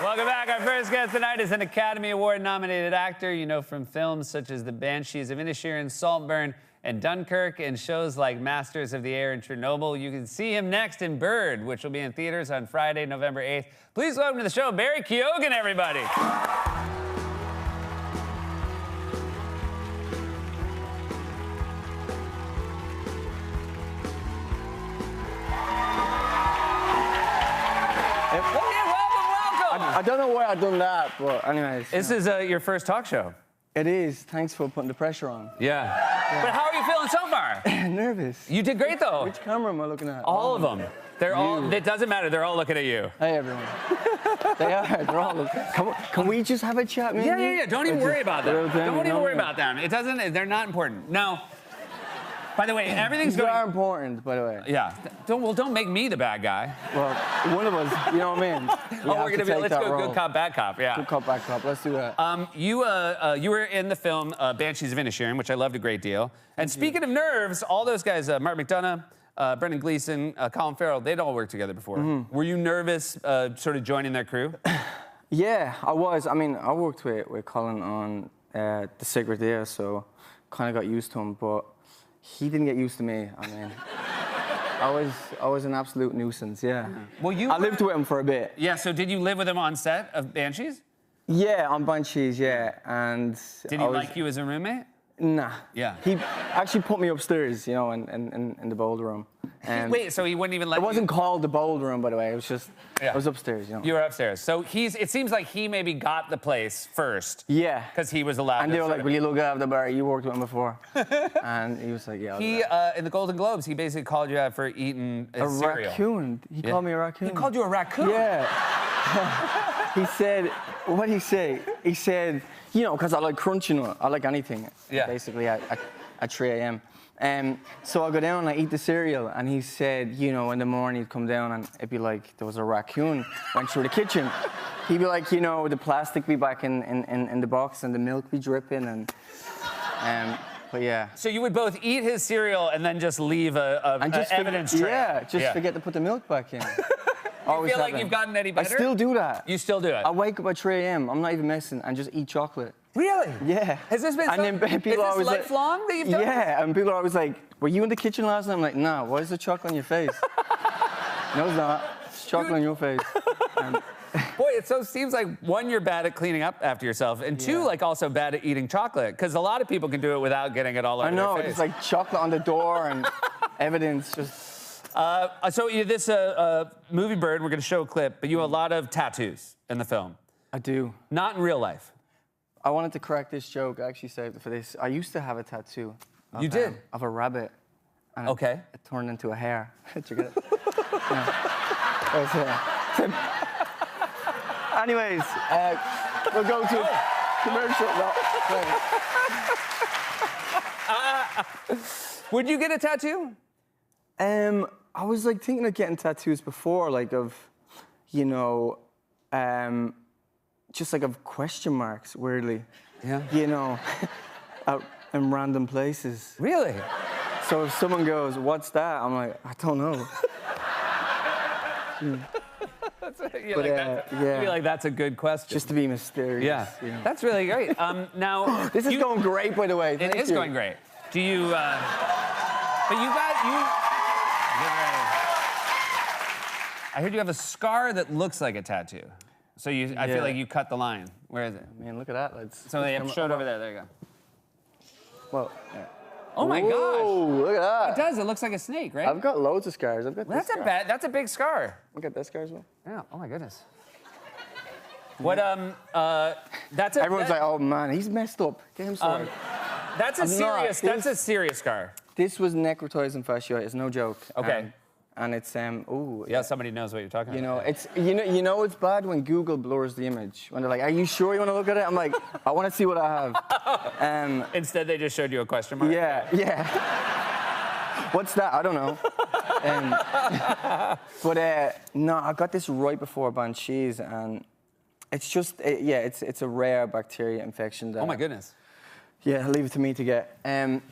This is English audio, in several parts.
Welcome back. Our first guest tonight is an Academy Award-nominated actor you know from films such as The Banshees of Inisherin, Saltburn, and Dunkirk, and shows like Masters of the Air and Chernobyl. You can see him next in Bird, which will be in theaters on Friday, November 8th. Please welcome to the show, Barry Keoghan, everybody. I don't know why I've done that, but anyways. This is your first talk show. It is. Thanks for putting the pressure on. Yeah. But how are you feeling so far? Nervous. You did great, though. Which camera am I looking at? All of them. They're all. It doesn't matter. They're all looking at you. Hey, everyone. They are. They're all looking. Can we just have a chat, man? Yeah. Don't even worry about them. Don't even worry about them. It doesn't. They're not important. Now, by the way, everything's going. They are important, by the way. Yeah. Don't make me the bad guy. Well, one of us. You know what I mean? We're gonna be. Let's go good cop, bad cop. Yeah. Good cop, bad cop. Let's do that. You were in the film Banshees of Inisherin, which I loved a great deal. And speaking of nerves, all those guys, Mark McDonagh, Brendan Gleeson, Colin Farrell, they'd all worked together before. Mm-hmm. Were you nervous sort of joining their crew? Yeah, I was. I mean, I worked with Colin on The Secret There, so kind of got used to him, but he didn't get used to me. I mean, I was an absolute nuisance, yeah. Well, I lived with him for a bit. Yeah, so did you live with him on set of Banshees? Yeah, on Banshees, yeah, and... Did he like you as a roommate? Nah. Yeah. He actually put me upstairs, you know, in the bold room. Wait, so he wouldn't even let you... It wasn't called the bold room, by the way. It was just... Yeah. I was upstairs, you know. You were upstairs. So it seems like he maybe got the place first. Yeah. Because he was allowed to... And they were like, will you look out of the bar? You worked with him before. And he was like, yeah, I'll do that. In the Golden Globes, he basically called you out for eating a cereal. Raccoon. He called me a raccoon. He called you a raccoon? Yeah. He said, what did he say? He said, you know, because I like crunching it. I like anything, basically, at 3 a.m. So I go down and I eat the cereal, and he said, you know, in the morning he'd come down and it'd be like there was a raccoon went through the kitchen. He'd be like, you know, the plastic be back in the box and the milk be dripping, and but yeah. So you would both eat his cereal and then just leave an evidence trail. Yeah, forget to put the milk back in. You feel like you've gotten any better? I still do that. You still do it? I wake up at 3 a.m. I'm not even messing, and just eat chocolate. Really? Yeah. Has this been lifelong that you've done? Yeah, and people are always like, were you in the kitchen last night? I'm like, nah, why is there chocolate on your face? No, it's not. It's chocolate on your face. Boy, it seems like, one, you're bad at cleaning up after yourself, and two, like, also bad at eating chocolate, because a lot of people can do it without getting it all over their face. It's like chocolate on the door and evidence just... So this movie Bird, we're going to show a clip, but you have a lot of tattoos in the film. I do. Not in real life. I wanted to crack this joke. I actually saved it for this. I used to have a tattoo. You did? Of a rabbit. And okay. It turned into a hare. Did you get it? Anyways, we'll go to commercial. No, would you get a tattoo? I was like thinking of getting tattoos before, like of, you know, just like of question marks, weirdly. Yeah. You know, out in random places. Really? So if someone goes, what's that? I'm like, I don't know. That's a good question. Just to be mysterious. Yeah. You know? That's really great. Now, this is going great, by the way. It is going great. Do you? But you got. I heard you have a scar that looks like a tattoo. So I feel like you cut the line. Where is it? Man, look at that. Let's show it over there. There you go. Well, yeah. Oh my gosh. Look at that. It does. It looks like a snake, right? I've got loads of scars. I've got this scar. That's a big scar. I got that scar as well. Yeah. Oh my goodness. What that's Everyone's like, oh man, he's messed up. Get him sorted. That's a serious scar. This was necrotizing fasciitis, no joke. Okay. And it's yeah, somebody knows what you're talking about. It's you know it's bad when Google blurs the image. When they're like, are you sure you want to look at it? I'm like, I want to see what I have. Instead, they just showed you a question mark. Yeah. What's that? I don't know. But no, I got this right before Banshees, and it's just it's a rare bacteria infection. That, oh my goodness. Yeah, leave it to me to get.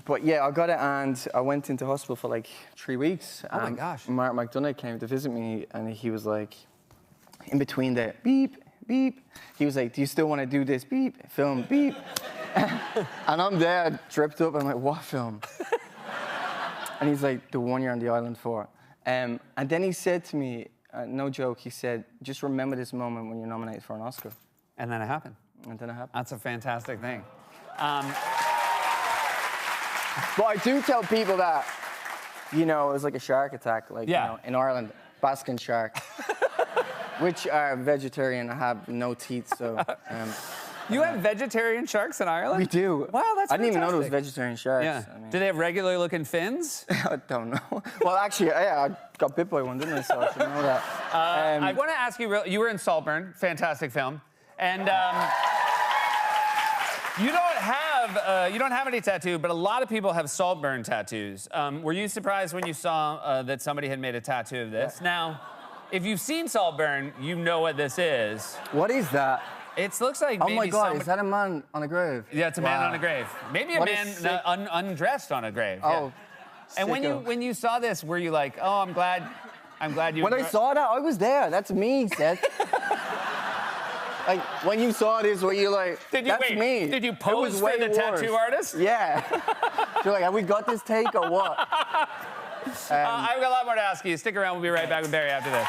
But yeah, I got it, and I went into hospital for like 3 weeks. Oh my gosh. Mark McDonagh came to visit me, and he was like, in between the beep beep. He was like, do you still want to do this? Beep, film, beep. And I'm there, dripped up. I'm like, what film? And he's like, the one you're on the island for. And then he said to me, no joke, he said, just remember this moment when you're nominated for an Oscar. And then it happened. And then it happened. That's a fantastic thing. But I do tell people that, you know, it was like a shark attack, like, you know, in Ireland, basking shark, which are vegetarian and have no teeth, so. You have vegetarian sharks in Ireland? We do. Wow, that's I didn't even know there was fantastic. vegetarian sharks. Yeah. I mean, Do they have regular looking fins? I don't know. Well, actually, yeah, I got bit by one, didn't I? So I should know that. I want to ask you, you were in Saltburn, fantastic film, and you don't have any tattoo, but a lot of people have Saltburn tattoos. Were you surprised when you saw that somebody had made a tattoo of this? Yeah. Now, if you've seen Saltburn, you know what this is. What is that? It looks like maybe oh my God, is that a man on a grave? Yeah, it's a man on a grave. Maybe a man undressed on a grave. Oh, yeah. And when you saw this, were you like, oh, I'm glad you... When I saw that, I was there. That's me, Seth. Like, when you saw this, were you like, that's me. Did you pose for the tattoo artist? Yeah. You're like, have we got this take or what? I've got a lot more to ask you. Stick around. We'll be right back with Barry after this.